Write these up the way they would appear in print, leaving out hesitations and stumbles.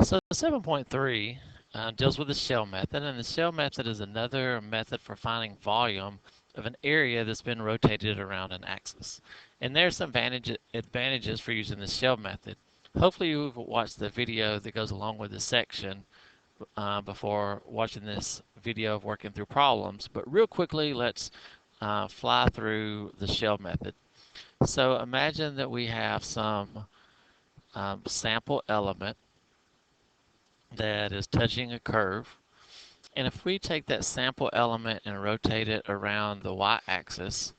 So 7.3 deals with the shell method, and the shell method is another method for finding volume of an area that's been rotated around an axis. And there's some advantages for using the shell method. Hopefully you've watched the video that goes along with this section before watching this video of working through problems. But real quickly, let's fly through the shell method. So imagine that we have some sample element that is touching a curve. And if we take that sample element and rotate it around the y-axis,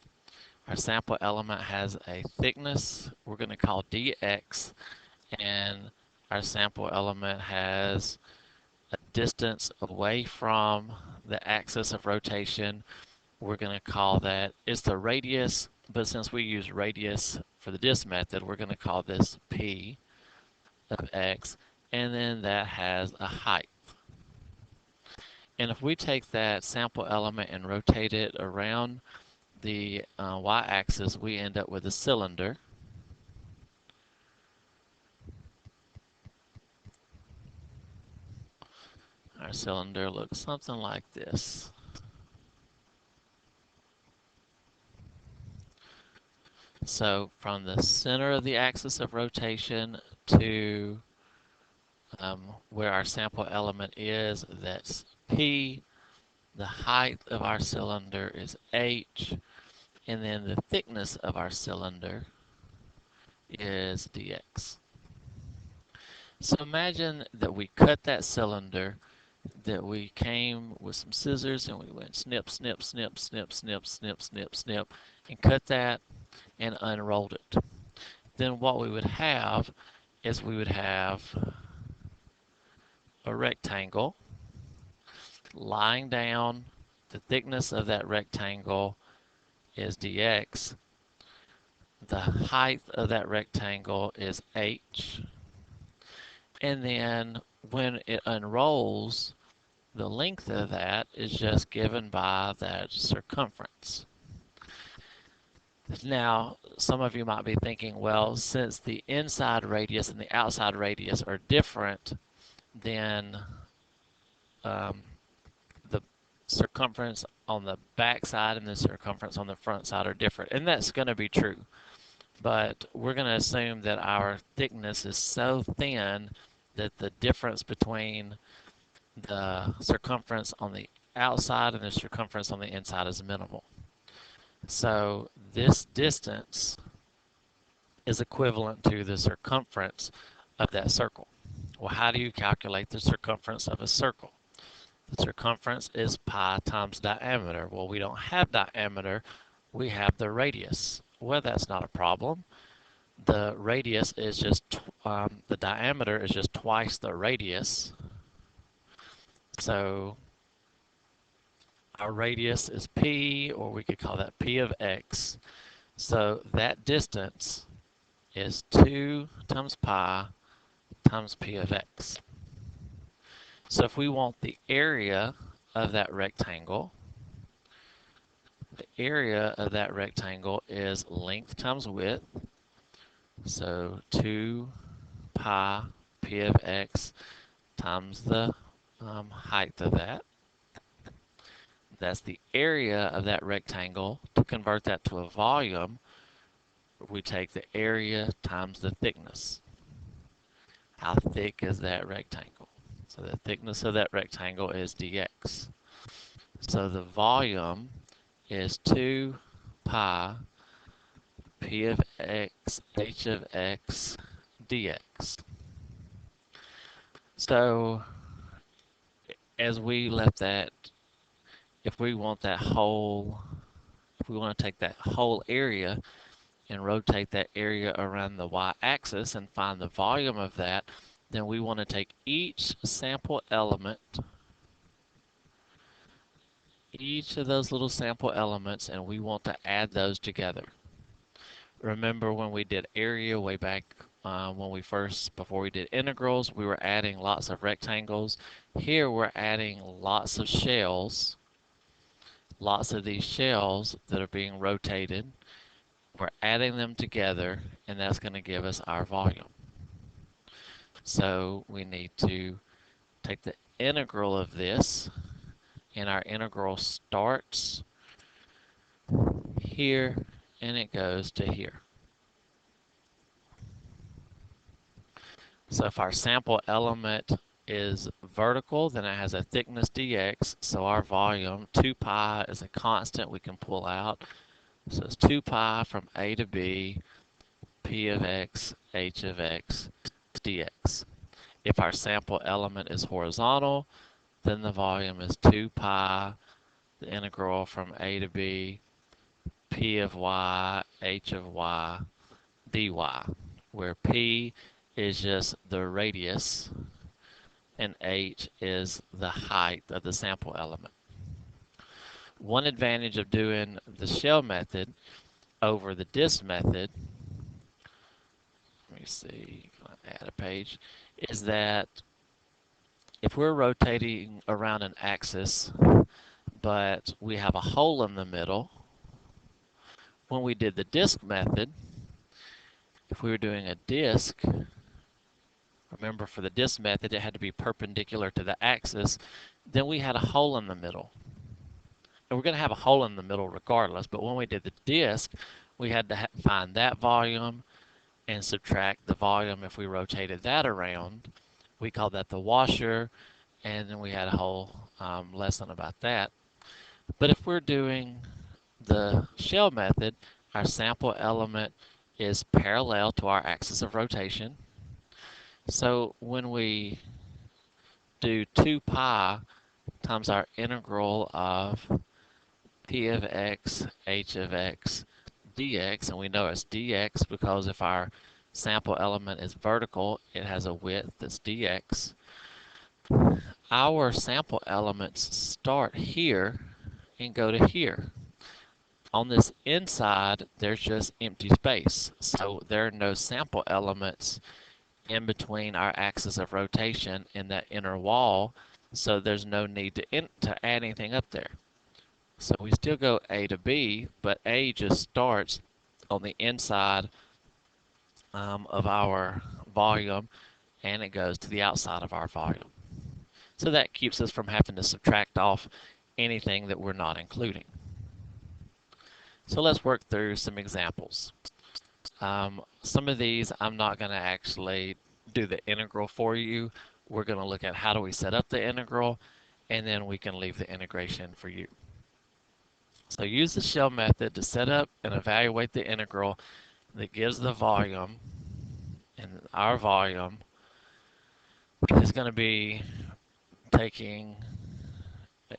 our sample element has a thickness we're going to call dx, and our sample element has a distance away from the axis of rotation. We're going to call that, it's the radius, but since we use radius for the disk method, we're going to call this p of x, and then that has a height. And if we take that sample element and rotate it around the y-axis, we end up with a cylinder. Our cylinder looks something like this. So from the center of the axis of rotation to where our sample element is, that's P. The height of our cylinder is H. And then the thickness of our cylinder is dx. So imagine that we cut that cylinder, that we came with some scissors and we went snip, snip, snip, snip, snip, snip, snip, snip, and cut that and unrolled it. Then what we would have is we would have a rectangle lying down. The thickness of that rectangle is dx. The height of that rectangle is h. And then when it unrolls, the length of that is just given by that circumference. Now, some of you might be thinking, well, since the inside radius and the outside radius are different, then the circumference on the back side and the circumference on the front side are different. And that's going to be true. But we're going to assume that our thickness is so thin that the difference between the circumference on the outside and the circumference on the inside is minimal. So this distance is equivalent to the circumference of that circle. Well, how do you calculate the circumference of a circle? The circumference is pi times diameter. Well, we don't have diameter, we have the radius. Well, that's not a problem. The radius is just, the diameter is just twice the radius. So our radius is p, or we could call that p of x. So that distance is 2 times pi times p of x. So if we want the area of that rectangle, the area of that rectangle is length times width. So 2 pi p of x times the height of that. That's the area of that rectangle. To convert that to a volume, we take the area times the thickness. How thick is that rectangle? So the thickness of that rectangle is dx. So the volume is 2 pi p of x h of x dx. So as we left that, if we want to take that whole area and rotate that area around the y-axis and find the volume of that, then we want to take each sample element, each of those little sample elements, and we want to add those together. Remember when we did area way back before we did integrals, we were adding lots of rectangles. Here we're adding lots of shells, lots of these shells that are being rotated. We're adding them together, and that's going to give us our volume. So we need to take the integral of this, and our integral starts here and it goes to here. So if our sample element is vertical, then it has a thickness dx, so our volume, 2 pi, is a constant we can pull out. So it's 2 pi from a to b, p of x, h of x, dx. If our sample element is horizontal, then the volume is 2 pi, the integral from a to b, p of y, h of y, dy, where p is just the radius and h is the height of the sample element. One advantage of doing the shell method over the disk method, let me see, add a page, is that if we're rotating around an axis, but we have a hole in the middle, when we did the disk method, if we were doing a disk, remember for the disk method it had to be perpendicular to the axis, then we had a hole in the middle. And we're going to have a hole in the middle regardless, but when we did the disk, we had to find that volume and subtract the volume if we rotated that around. We called that the washer, and then we had a whole lesson about that. But if we're doing the shell method, our sample element is parallel to our axis of rotation. So when we do 2 pi times our integral of p of x, h of x, dx, and we know it's dx because if our sample element is vertical, it has a width that's dx. Our sample elements start here and go to here. On this inside, there's just empty space, so there are no sample elements in between our axis of rotation in that inner wall, so there's no need to add anything up there. So we still go A to B, but A just starts on the inside of our volume, and it goes to the outside of our volume. So that keeps us from having to subtract off anything that we're not including. So let's work through some examples. Some of these I'm not going to actually do the integral for you. We're going to look at how do we set up the integral, and then we can leave the integration for you. So use the shell method to set up and evaluate the integral that gives the volume, and our volume is going to be taking,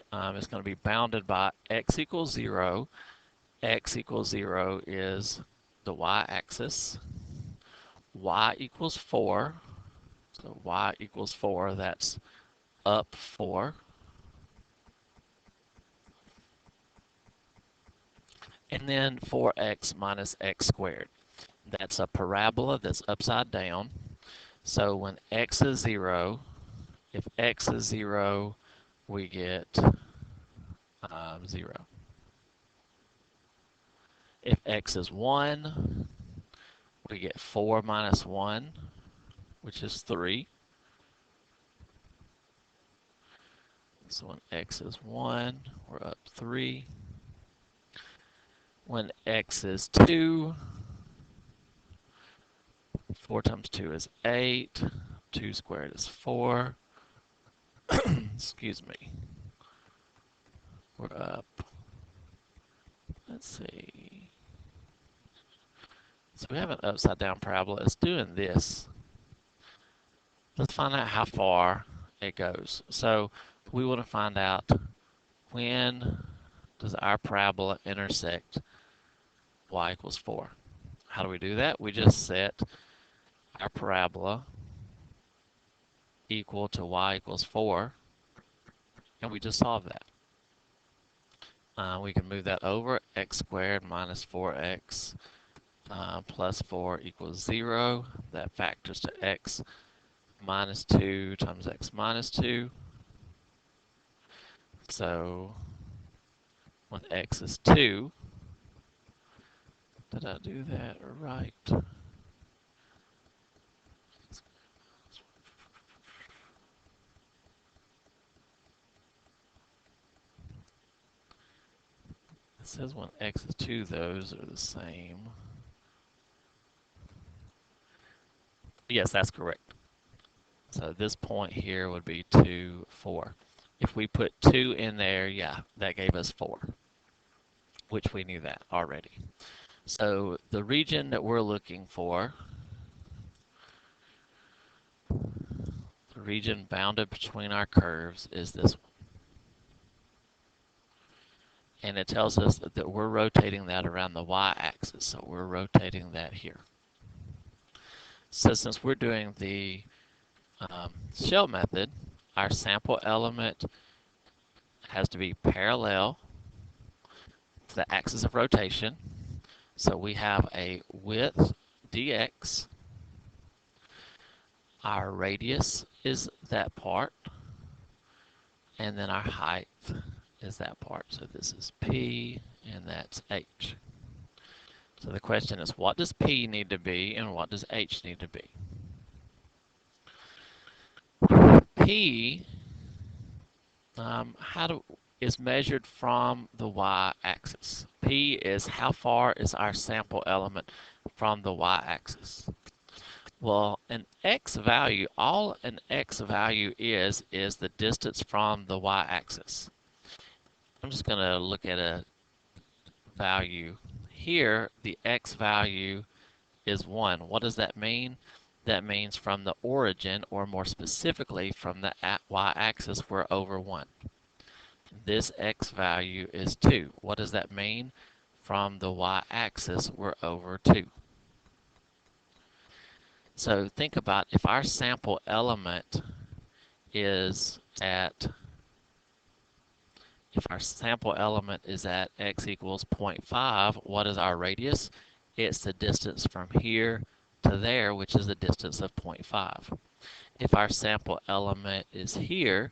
it's going to be bounded by x equals 0. X equals 0 is the y-axis. Y equals 4. So y equals 4, that's up 4. And then 4x minus x squared. That's a parabola that's upside down. So when x is 0, if x is 0, we get 0. If x is 1, we get 4 minus 1, which is 3. So when x is 1, we're up 3. When x is 2, 4 times 2 is 8. 2 squared is 4. Excuse me. We're up. Let's see. So we have an upside down parabola. It's doing this. Let's find out how far it goes. So we want to find out when does our parabola intersect y equals 4. How do we do that? We just set our parabola equal to y equals 4, and we just solve that. We can move that over. X squared minus 4x plus 4 equals 0. That factors to x minus 2 times x minus 2. So when x is 2, did I do that right? says when x is 2, those are the same. Yes, that's correct. So this point here would be 2, 4. If we put 2 in there, yeah, that gave us 4, which we knew that already. So the region that we're looking for, the region bounded between our curves, is this one. And it tells us that we're rotating that around the y-axis, so we're rotating that here. So since we're doing the shell method, our sample element has to be parallel to the axis of rotation. So we have a width dx. Our radius is that part, and then our height is that part. So this is P, and that's H. So the question is, what does P need to be, and what does H need to be? P is measured from the y-axis. P is how far is our sample element from the y-axis. Well, an x value, all an x value is the distance from the y-axis. I'm just going to look at a value. Here, the x value is 1. What does that mean? That means from the origin, or more specifically from the y-axis, we're over 1. This x value is 2. What does that mean? From the y-axis, we're over 2. So think about if our sample element is at, x equals 0.5, what is our radius? It's the distance from here to there, which is the distance of 0.5. If our sample element is here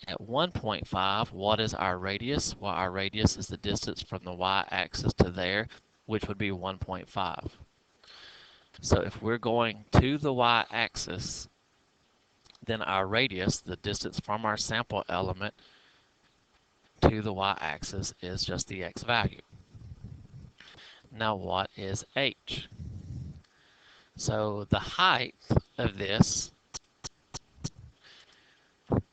at 1.5, what is our radius? Well, our radius is the distance from the y-axis to there, which would be 1.5. So if we're going to the y-axis, then our radius, the distance from our sample element to the y-axis, is just the x value. Now what is h? So the height of this,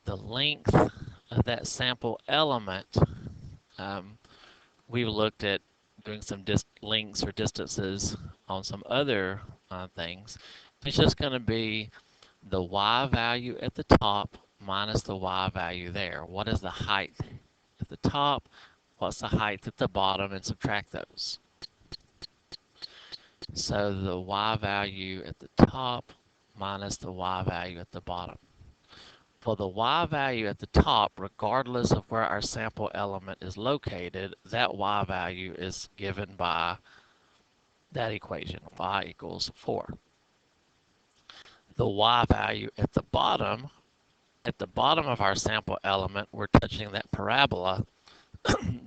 the length of that sample element, we've looked at doing some lengths or distances on some other things. It's just going to be the y value at the top minus the y value there. What is the height at the top? What's the height at the bottom? And subtract those. So the y value at the top minus the y value at the bottom. For the y value at the top, regardless of where our sample element is located, that y value is given by that equation, y equals 4. The y value at the bottom of our sample element, we're touching that parabola.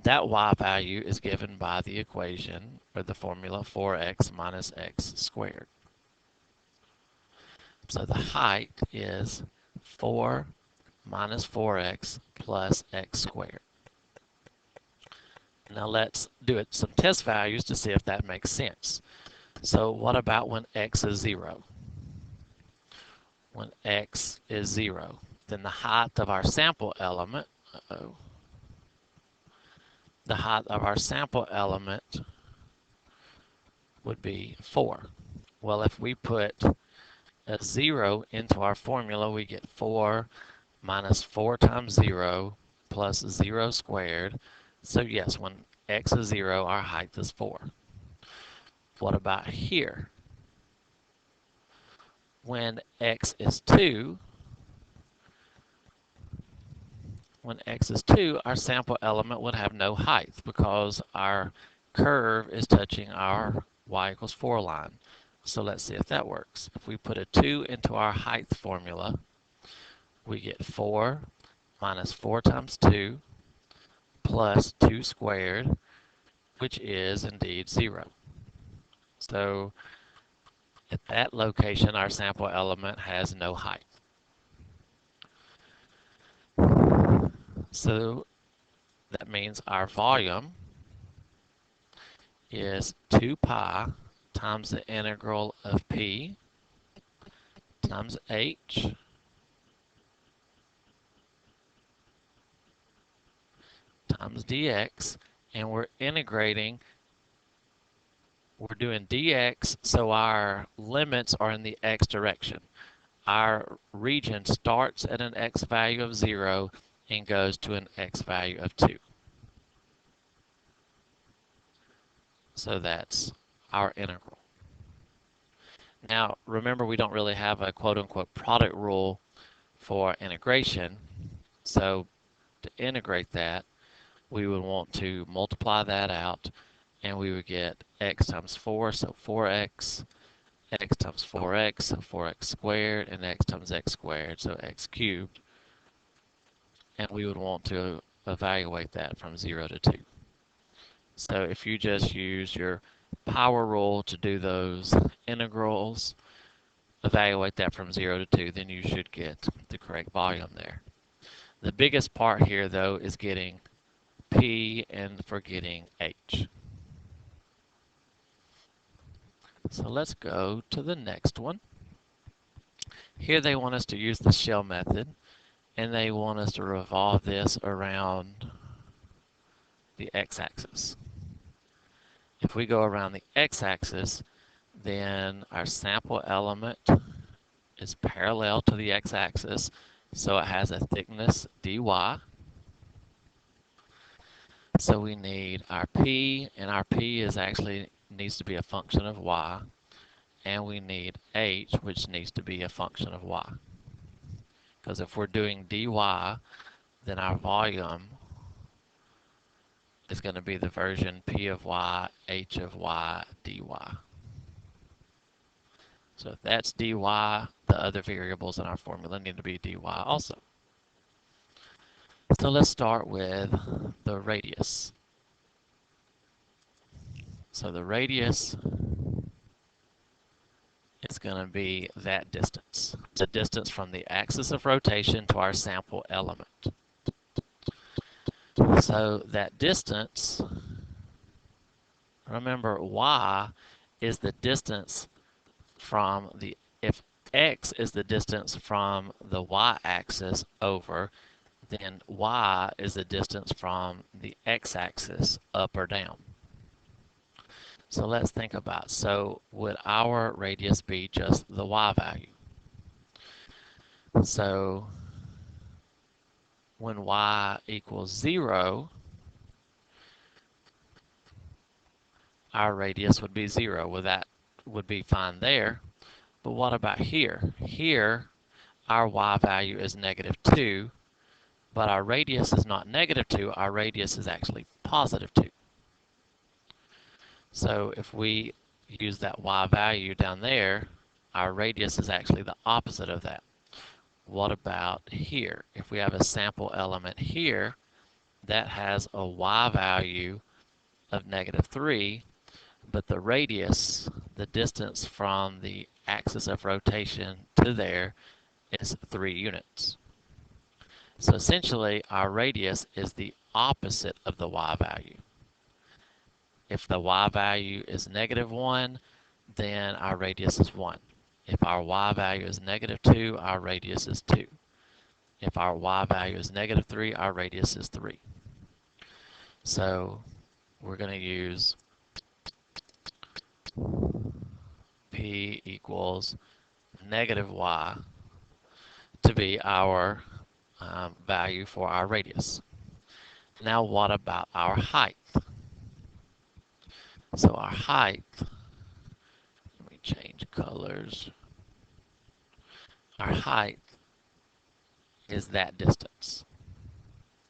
That y value is given by the equation, or the formula, 4x minus x squared. So the height is 4 minus 4x plus x squared. Now let's do some test values to see if that makes sense. So what about when x is 0? When x is 0, then the height of our sample element, the height of our sample element would be 4. Well, if we put a 0 into our formula, we get 4 minus 4 times 0 plus 0 squared. So yes, when x is 0, our height is 4. What about here? When x is 2, our sample element would have no height because our curve is touching our y equals 4 line. So let's see if that works. If we put a 2 into our height formula, we get 4 minus 4 times 2 plus 2 squared, which is indeed 0. So at that location, our sample element has no height. So that means our volume is 2 pi times the integral of p times h times dx, and we're integrating. We're doing dx, so our limits are in the x direction. Our region starts at an x value of 0 and goes to an x value of 2. So that's our integral. Now, remember, we don't really have a quote-unquote product rule for integration. So to integrate that, we would want to multiply that out, and we would get x times 4, so 4x, x times 4x, so 4x squared, and x times x squared, so x cubed. And we would want to evaluate that from 0 to 2. So if you just use your power rule to do those integrals, evaluate that from 0 to 2, then you should get the correct volume there. The biggest part here, though, is getting P and forgetting H. So let's go to the next one. Here they want us to use the shell method, and they want us to revolve this around the x-axis. If we go around the x-axis, then our sample element is parallel to the x-axis, so it has a thickness dy. So we need our p, and our p is actually needs to be a function of y, and we need h, which needs to be a function of y. Because if we're doing dy, then our volume is going to be the version p of y, h of y, dy. So if that's dy, the other variables in our formula need to be dy also. So let's start with the radius. So the radius is going to be that distance, the distance from the axis of rotation to our sample element. So that distance, remember, y is the distance from the, if x is the distance from the y-axis over, then y is the distance from the x-axis up or down. So let's think about, so would our radius be just the y value? So when y equals 0, our radius would be 0. Well, that would be fine there. But what about here? Here, our y value is -2, but our radius is not -2. Our radius is actually +2. So if we use that y value down there, our radius is actually the opposite of that. What about here? If we have a sample element here that has a y value of -3, but the radius, the distance from the axis of rotation to there, is 3 units. So essentially, our radius is the opposite of the y value. If the y value is -1, then our radius is 1. If our y value is -2, our radius is 2. If our y value is -3, our radius is 3. So we're going to use p equals -y to be our value for our radius. Now what about our height? So our height, let me change colors. Our height is that distance.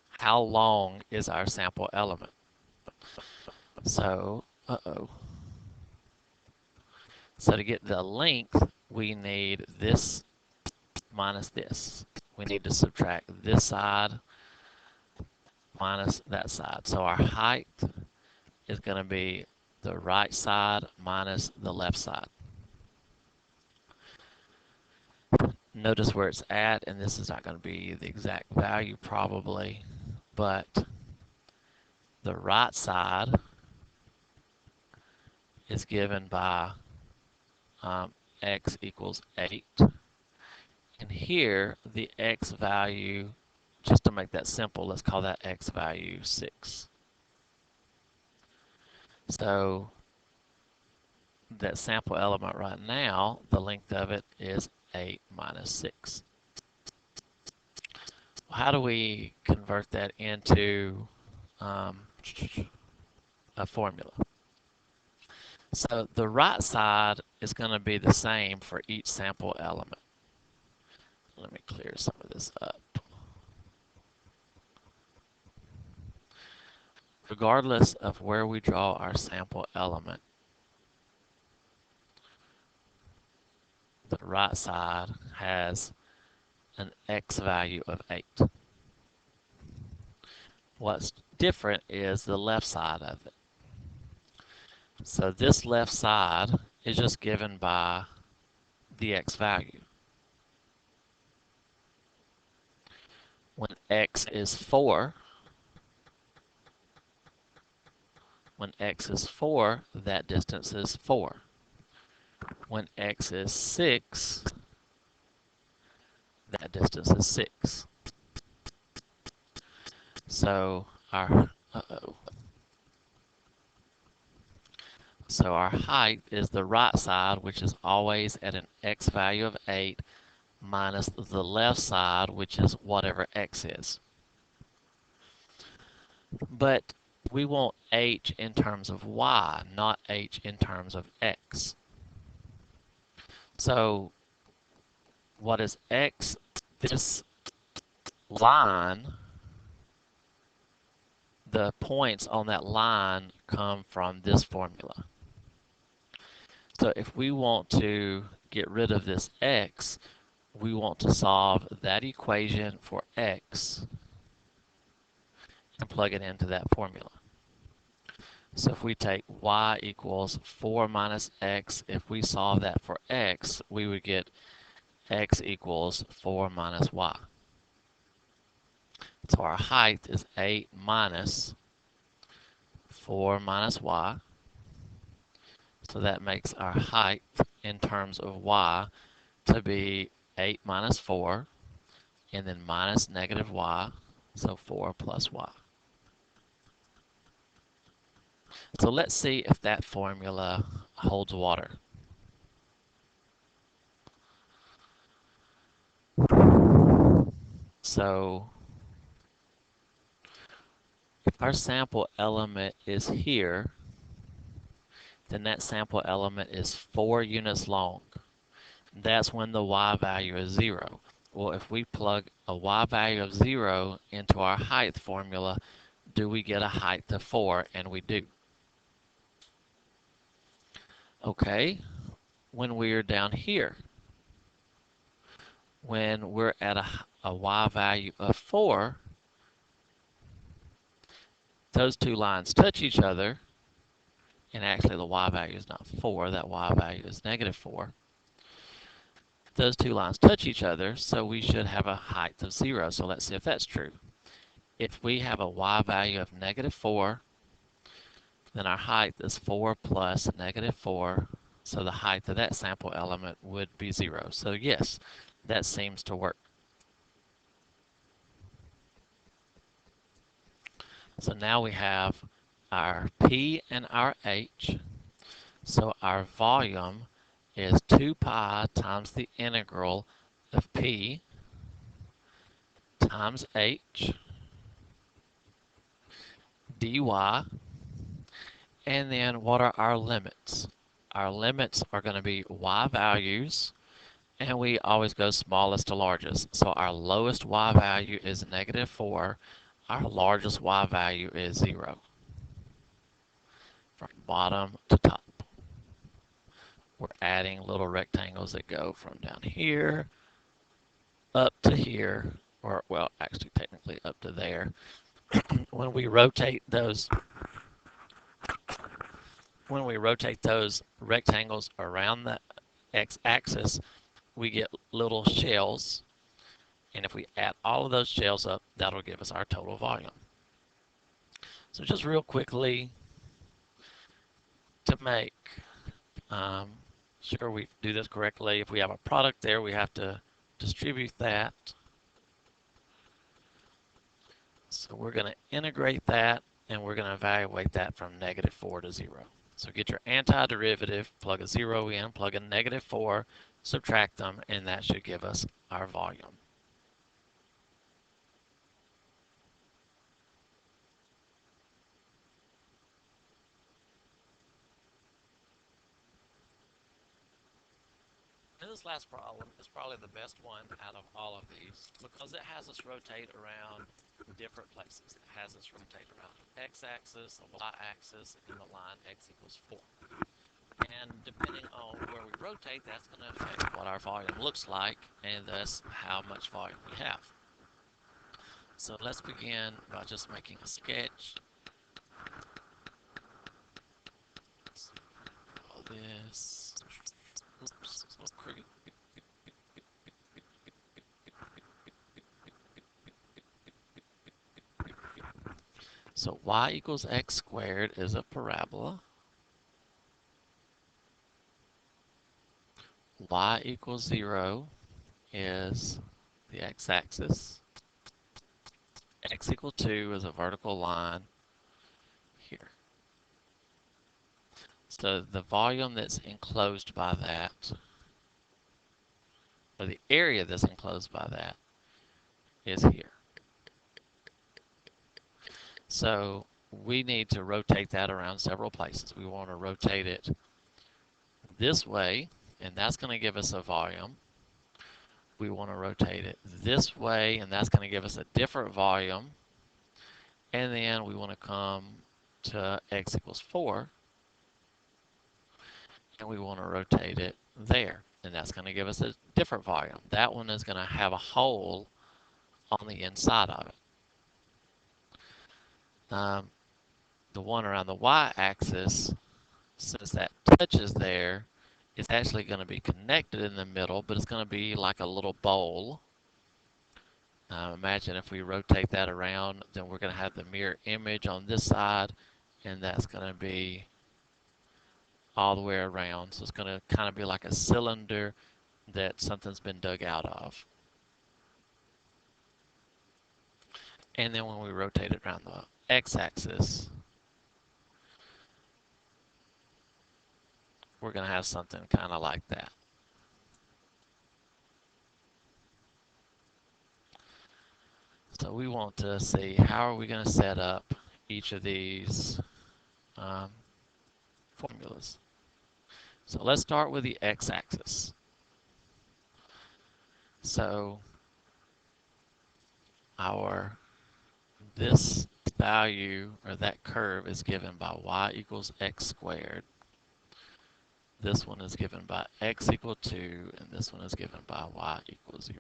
How long is our sample element? So, So to get the length, we need this minus this. We need to subtract this side minus that side. So our height is going to be the right side minus the left side. Notice where it's at, and this is not going to be the exact value probably, but the right side is given by x equals 8. And here, the x value, just to make that simple, let's call that x value 6. So that sample element right now, the length of it is 8 minus 6. How do we convert that into a formula? So the right side is going to be the same for each sample element. Let me clear some of this up. Regardless of where we draw our sample element, the right side has an x value of 8. What's different is the left side of it. So this left side is just given by the x value. When x is 4, that distance is 4. When x is 6, that distance is 6. So our height is the right side, which is always at an x value of 8, minus the left side, which is whatever x is. But we want h in terms of y, not h in terms of x. So what is x? This line, the points on that line come from this formula. So if we want to get rid of this x, we want to solve that equation for x and plug it into that formula. So if we take y equals 4 minus x, if we solve that for x, we would get x equals 4 minus y. So our height is 8 minus 4 minus y. So that makes our height in terms of y to be 8 minus 4, and then minus negative y, so 4 plus y. So let's see if that formula holds water. So if our sample element is here, then that sample element is 4 units long. That's when the y value is 0. Well, if we plug a y value of 0 into our height formula, do we get a height of 4? And we do. Okay, when we're down here, when we're at a y value of 4, those two lines touch each other, and actually the y value is not 4, that y value is negative 4. Those two lines touch each other, so we should have a height of 0. So let's see if that's true. If we have a y value of negative 4, then our height is 4 plus negative 4, so the height of that sample element would be 0. So yes, that seems to work. So now we have our P and our H. So our volume is 2 pi times the integral of P times H dy. And then what are our limits? Our limits are going to be y values, and we always go smallest to largest. So our lowest y value is negative 4. Our largest y value is 0. From bottom to top. We're adding little rectangles that go from down here up to here, or well, actually technically up to there. When we rotate those rectangles around the x-axis, we get little shells, and if we add all of those shells up, that'll give us our total volume. So just real quickly, to make sure we do this correctly, if we have a product there, we have to distribute that. So we're going to integrate that, and we're going to evaluate that from -4 to 0. So get your antiderivative, plug a 0 in, plug a -4, subtract them, and that should give us our volume. And this last problem is probably the best one out of all of these because it has us rotate around different places. It has us rotate around the x-axis, the y-axis, and the line x equals 4. And depending on where we rotate, that's going to affect what our volume looks like and thus how much volume we have. So let's begin by just making a sketch. Let's call this, oops, so y equals x squared is a parabola. Y equals 0 is the x-axis. X equal 2 is a vertical line here. So the volume that's enclosed by that, or the area that's enclosed by that, is here. So we need to rotate that around several places. We want to rotate it this way, and that's going to give us a volume. We want to rotate it this way, and that's going to give us a different volume. And then we want to come to x equals 4, and we want to rotate it there, and that's going to give us a different volume. That one is going to have a hole on the inside of it. The one around the y-axis, since that touches there, it's actually going to be connected in the middle, but it's going to be like a little bowl. Imagine if we rotate that around, then we're going to have the mirror image on this side, and that's going to be all the way around. So it's going to kind of be like a cylinder that something's been dug out of. And then when we rotate it around the x-axis, we're going to have something kind of like that. So we want to see how are we going to set up each of these formulas. So let's start with the x-axis. So this value, or that curve, is given by y equals x squared. This one is given by x equal 2, and this one is given by y equals 0.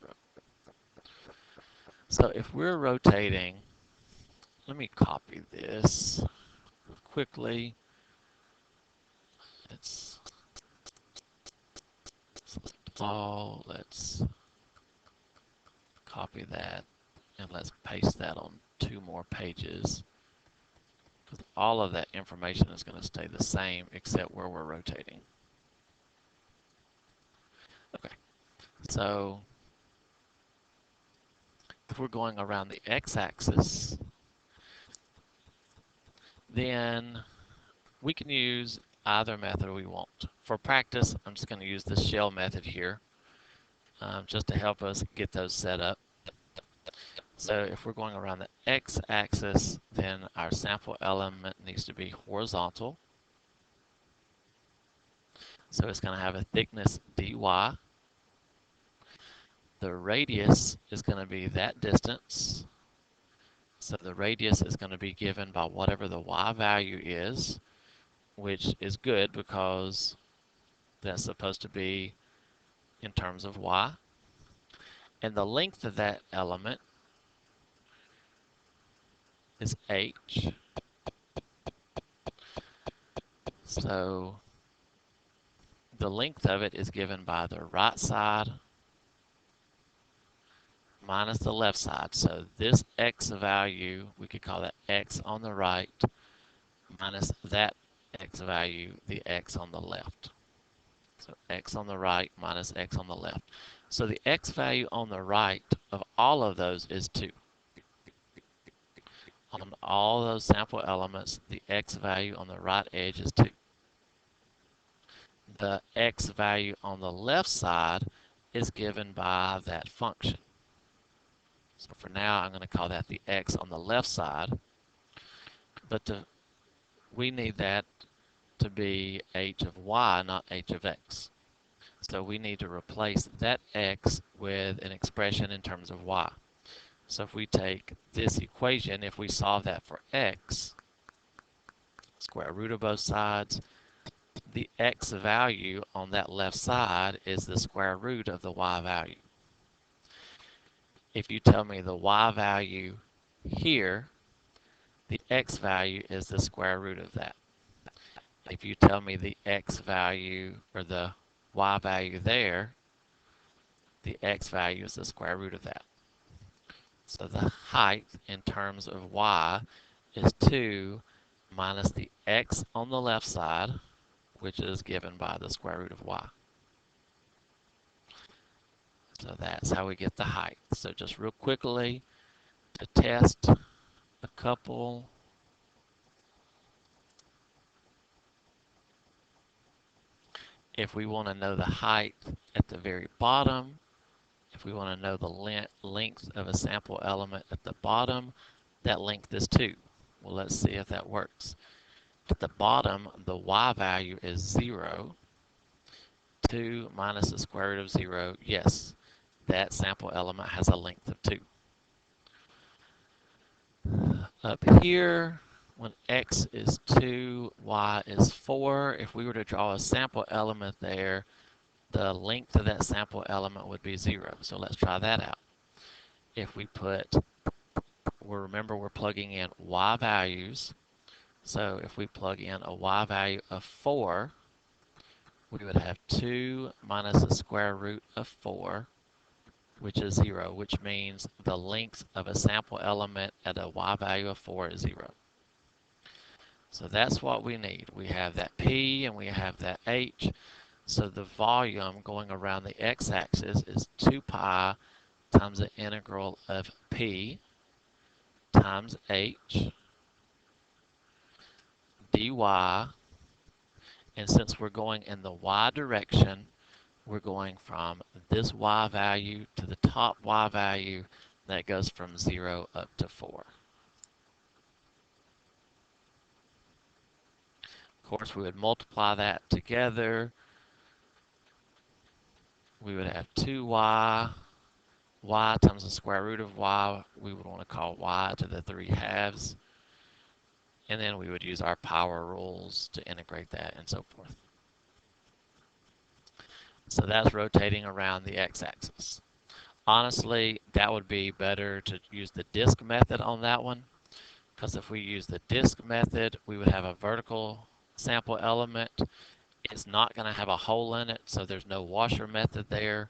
So if we're rotating, let me copy this quickly. Let's select all, let's copy that, and let's paste that on 2 more pages. Because all of that information is going to stay the same except where we're rotating. Okay, so if we're going around the x-axis, then we can use either method we want. For practice, I'm just going to use the shell method here just to help us get those set up. So if we're going around the x-axis, then our sample element needs to be horizontal. So it's going to have a thickness dy. The radius is going to be that distance. So the radius is going to be given by whatever the y value is, which is good because that's supposed to be in terms of y. And the length of that element is h. So the length of it is given by the right side minus the left side. So this x value, we could call that x on the right, minus that x value, the x on the left. So x on the right minus x on the left. So the x value on the right of all of those is 2. On all those sample elements, the x value on the right edge is 2. The x value on the left side is given by that function. So for now, I'm going to call that the x on the left side. But we need that to be h of y, not h of x. So we need to replace that x with an expression in terms of y. So if we take this equation, if we solve that for x, square root of both sides, the x value on that left side is the square root of the y value. If you tell me the y value here, the x value is the square root of that. If you tell me the x value or the y value there, the x value is the square root of that. So the height in terms of y is 2 minus the x on the left side, which is given by the square root of y. So that's how we get the height. So just real quickly, to test a couple. If we want to know the height at the very bottom, if we want to know the length of a sample element at the bottom, that length is 2. Well, let's see if that works. At the bottom, the y value is 0. 2 minus the square root of 0, yes, that sample element has a length of 2. Up here, when x is 2, y is 4, if we were to draw a sample element there, the length of that sample element would be 0. So let's try that out. If we remember we're plugging in y values. So if we plug in a y value of 4, we would have 2 minus the square root of 4, which is 0, which means the length of a sample element at a y value of 4 is 0. So that's what we need. We have that p and we have that h. So the volume going around the x-axis is 2 pi times the integral of p times h dy. And since we're going in the y direction, we're going from this y value to the top y value that goes from 0 up to 4. Of course, we would multiply that together. We would have 2y, y times the square root of y, we would want to call y to the 3 halves. And then we would use our power rules to integrate that and so forth. So that's rotating around the x-axis. Honestly, that would be better to use the disk method on that one, because if we use the disk method, we would have a vertical sample element. It's not going to have a hole in it, so there's no washer method there.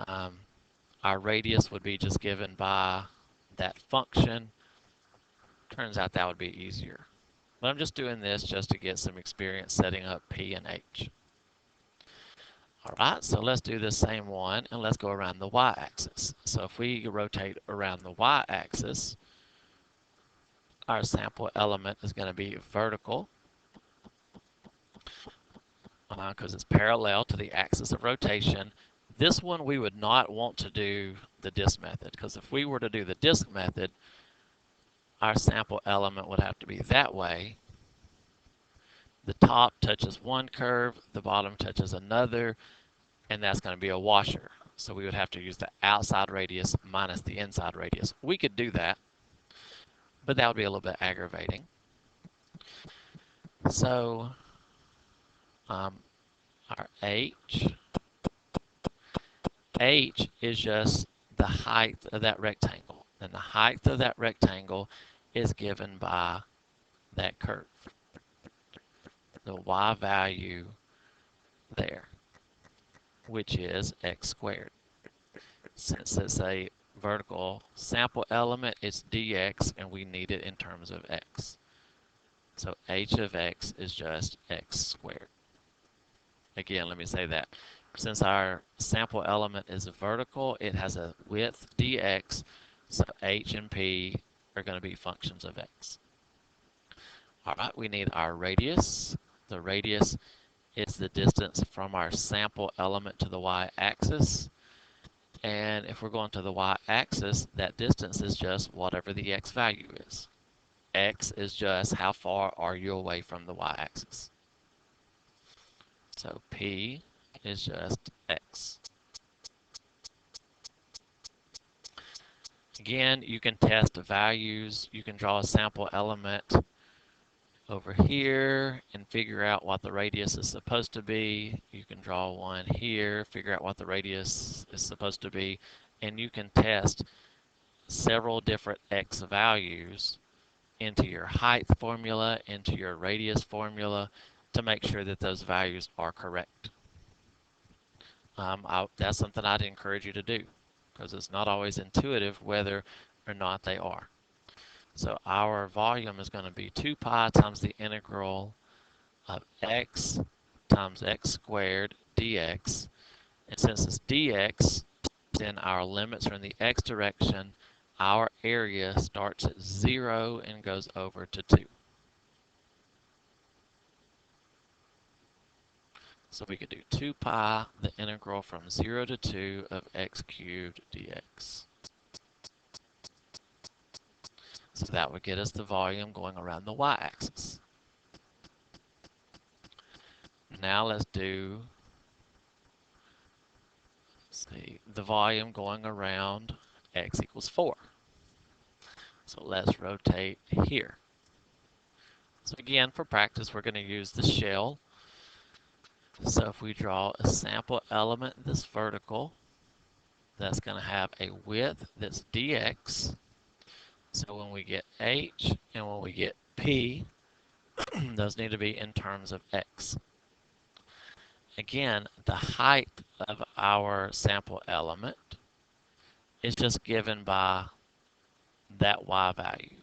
Our radius would be just given by that function. Turns out that would be easier. But I'm just doing this just to get some experience setting up P and H. All right, so let's do the same one, and let's go around the y-axis. So if we rotate around the y-axis, our sample element is going to be vertical because it's parallel to the axis of rotation. This one we would not want to do the disk method, because if we were to do the disk method, our sample element would have to be that way. The top touches one curve, the bottom touches another, and that's going to be a washer. So we would have to use the outside radius minus the inside radius. We could do that, but that would be a little bit aggravating. So our h is just the height of that rectangle, and the height of that rectangle is given by that curve, the y value there, which is x squared. Since it's a vertical sample element, it's dx, and we need it in terms of x. So h of x is just x squared. Again, let me say that. Since our sample element is vertical, it has a width dx, so h and p are going to be functions of x. All right, we need our radius. The radius is the distance from our sample element to the y-axis. And if we're going to the y-axis, that distance is just whatever the x value is. X is just how far are you away from the y-axis. So P is just x. Again, you can test the values. You can draw a sample element over here and figure out what the radius is supposed to be. You can draw one here, figure out what the radius is supposed to be, and you can test several different x values into your height formula, into your radius formula, to make sure that those values are correct. That's something I'd encourage you to do, because it's not always intuitive whether or not they are. So our volume is going to be 2 pi times the integral of x times x squared dx. And since it's dx, then our limits are in the x direction. Our area starts at 0 and goes over to 2. So we could do 2 pi, the integral from 0 to 2 of x cubed dx. So that would get us the volume going around the y-axis. Now let's do, the volume going around x equals 4. So let's rotate here. So again, for practice, we're going to use the shell. So if we draw a sample element that's vertical, that's going to have a width that's dx. So when we get h and when we get p, those need to be in terms of x. Again, the height of our sample element is just given by that y value.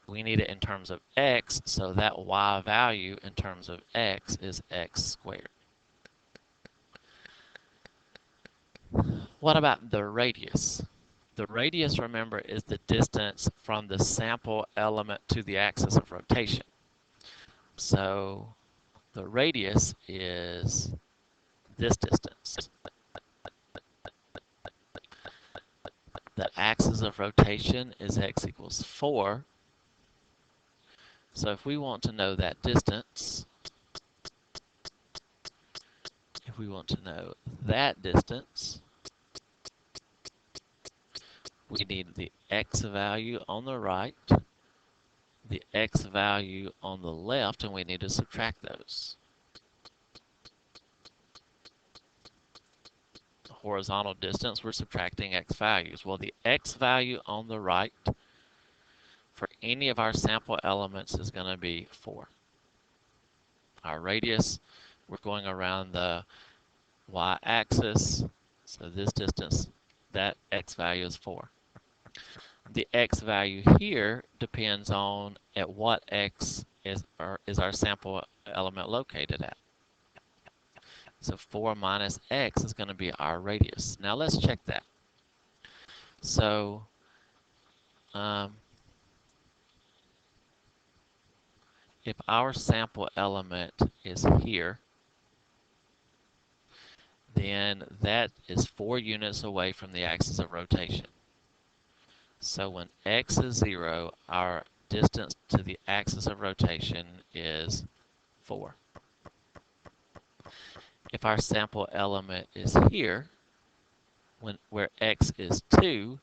We need it in terms of x, so that y value in terms of x is x squared. What about the radius? The radius, remember, is the distance from the sample element to the axis of rotation. So the radius is this distance. The axis of rotation is x equals 4. So if we want to know that distance, if we want to know that distance, we need the x value on the right, the x value on the left, and we need to subtract those. The horizontal distance, we're subtracting x values. Well, the x value on the right for any of our sample elements is going to be 4. Our radius, we're going around the y-axis, so this distance, that x value is 4. The x value here depends on at what x is our sample element located at. So 4 minus x is going to be our radius. Now let's check that. So if our sample element is here, then that is 4 units away from the axis of rotation. So when x is 0, our distance to the axis of rotation is 4. If our sample element is here, where x is 2,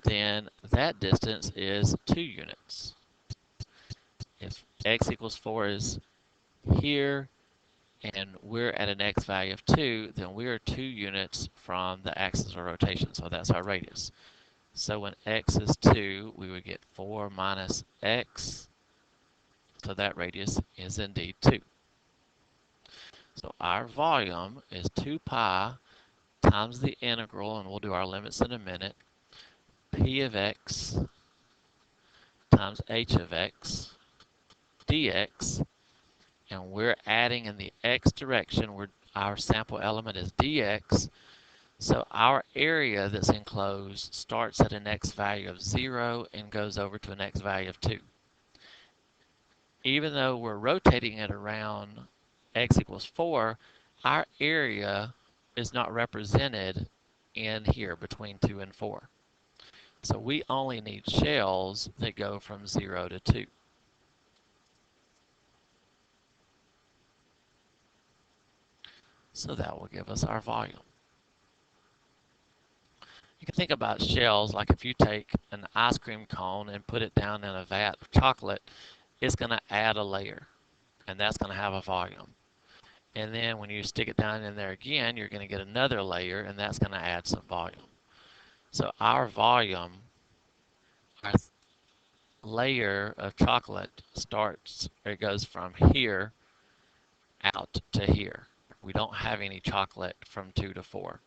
then that distance is 2 units. If x equals 4 is here, and we're at an x value of 2, then we are 2 units from the axis of rotation, so that's our radius. So when x is 2, we would get 4 minus x, so that radius is indeed 2. So our volume is 2 pi times the integral, and we'll do our limits in a minute, p of x times h of x dx, and we're adding in the x direction. Our sample element is dx, so our area that's enclosed starts at an x value of 0 and goes over to an x value of 2. Even though we're rotating it around x equals 4, our area is not represented in here between 2 and 4. So we only need shells that go from 0 to 2. So that will give us our volume. You can think about shells like if you take an ice cream cone and put it down in a vat of chocolate, it's going to add a layer, and that's going to have a volume. And then when you stick it down in there again, you're going to get another layer, and that's going to add some volume. So our volume, our layer of chocolate it goes from here out to here. We don't have any chocolate from 2 to 4.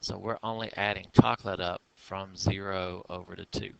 So we're only adding chocolate up from 0 over to 2.